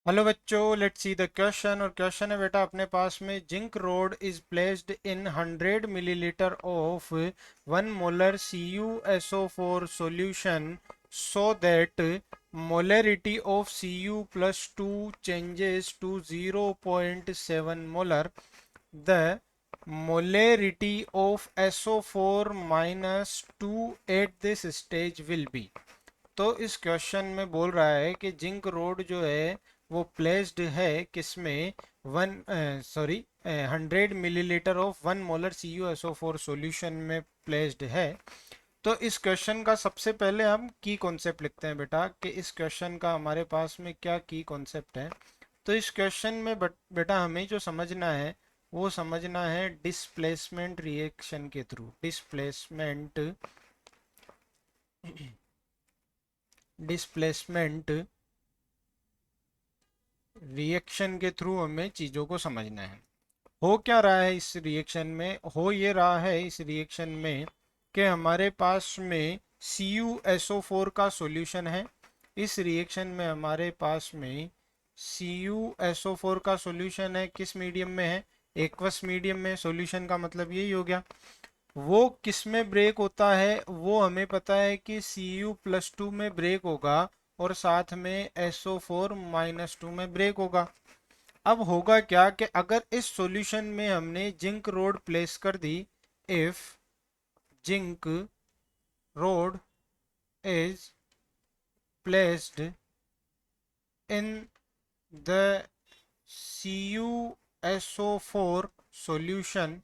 Hello बच्चों, let's see the question. और question है बेटा अपने पास में, zinc rod is placed in 100 millilitre of 1 molar CuSO4 solution so that molarity of Cu plus 2 changes to 0.7 molar. The molarity of SO4 minus 2 at this stage will be। तो इस question में बोल रहा है कि जिंक रोड जो है वो प्लेस्ड है किसमें, 100 millilitre of 1 molar CuSO4 solution में प्लेस्ड है। तो इस क्वेश्चन का सबसे पहले हम की कॉन्सेप्ट लिखते हैं बेटा कि इस क्वेश्चन का हमारे पास में क्या की कॉन्सेप्ट है। तो इस क्वेश्चन में बेटा हमें जो समझना है वो समझना है डिस्प्लेसमेंट रिएक्शन के थ्रू। डिस्प्लेसमेंट रिएक्शन के थ्रू हमें चीज़ों को समझना है। हो क्या रहा है इस रिएक्शन में? हो ये रहा है इस रिएक्शन में कि हमारे पास में CuSO4 का सॉल्यूशन है। इस रिएक्शन में हमारे पास में CuSO4 का सॉल्यूशन है। किस मीडियम में है? एक्वस मीडियम में। सॉल्यूशन का मतलब यही हो गया। वो किस में ब्रेक होता है? वो हमें पता है कि Cu+2 में ब्रेक होगा और साथ में SO4-2 में ब्रेक होगा। अब होगा क्या कि अगर इस सॉल्यूशन में हमने जिंक रोड प्लेस कर दी, if zinc rod is placed in the CuSO4 solution,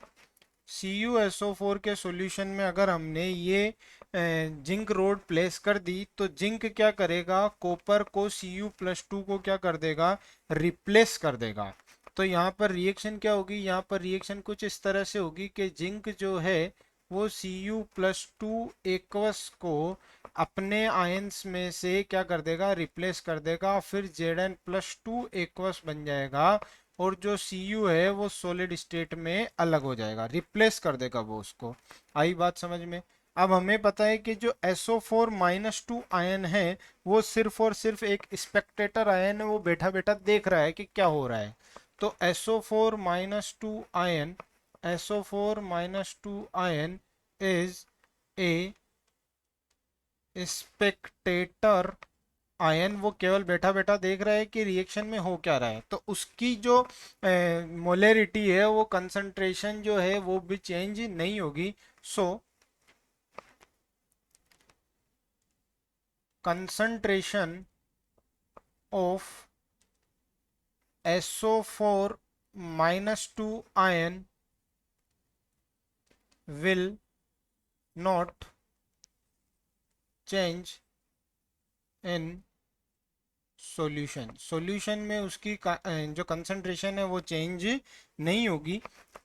CuSO4 के सॉल्यूशन में अगर हमने ये जिंक रोड प्लेस कर दी तो जिंक क्या करेगा? कॉपर को Cu+2 को क्या कर देगा? रिप्लेस कर देगा। तो यहाँ पर रिएक्शन क्या होगी? यहाँ पर रिएक्शन कुछ इस तरह से होगी कि जिंक जो है वो Cu+2 एक्वस को अपने आयंस में से क्या कर देगा? रिप्लेस कर देगा। फिर Zn+2 एक्वस बन जाएगा और जो Cu है वो सॉलिड स्टेट में अलग हो जाएगा, रिप्लेस कर देगा वो उसको। आई बात समझ में? अब हमें पता है कि जो SO4-2 आयन है वो सिर्फ और सिर्फ एक स्पेक्टेटर आयन है, वो बैठा बैठा देख रहा है कि क्या हो रहा है। तो SO4-2 ion is a Spectator ion. वो केवल बैठा बैठा देख रहा है कि रिएक्शन में हो क्या रहा है। तो उसकी जो मोलरिटी है, वो कंसंट्रेशन जो है वो भी चेंज नहीं होगी। So concentration of SO4-2 ion will not change in solution में उसकी जो कंसंट्रेशन है वो चेंज नहीं होगी।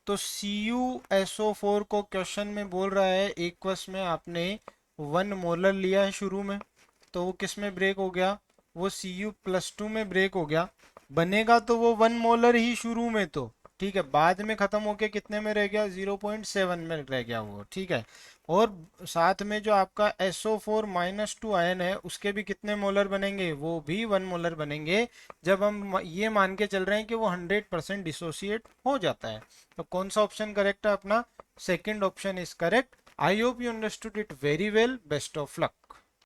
तो CuSO4 को क्वेश्चन में बोल रहा है एक्वस में आपने 1 मोलर लिया है शुरू में, तो वो किस में ब्रेक हो गया? वो Cu+2 में ब्रेक हो गया। बनेगा तो वो 1 मोलर ही शुरू में, तो ठीक है। बाद में खत्म होके कितने में रह गया? 0.7 में रह गया वो, ठीक है। और साथ में जो आपका SO4-2 आयन है उसके भी कितने मोलर बनेंगे? वो भी 1 मोलर बनेंगे, जब हम ये मान के चल रहे हैं कि वो 100% डिसोसिएट हो जाता है। तो कौन सा ऑप्शन करेक्ट है अपना? Second option is correct. I hope you understood it very well. Best of luck.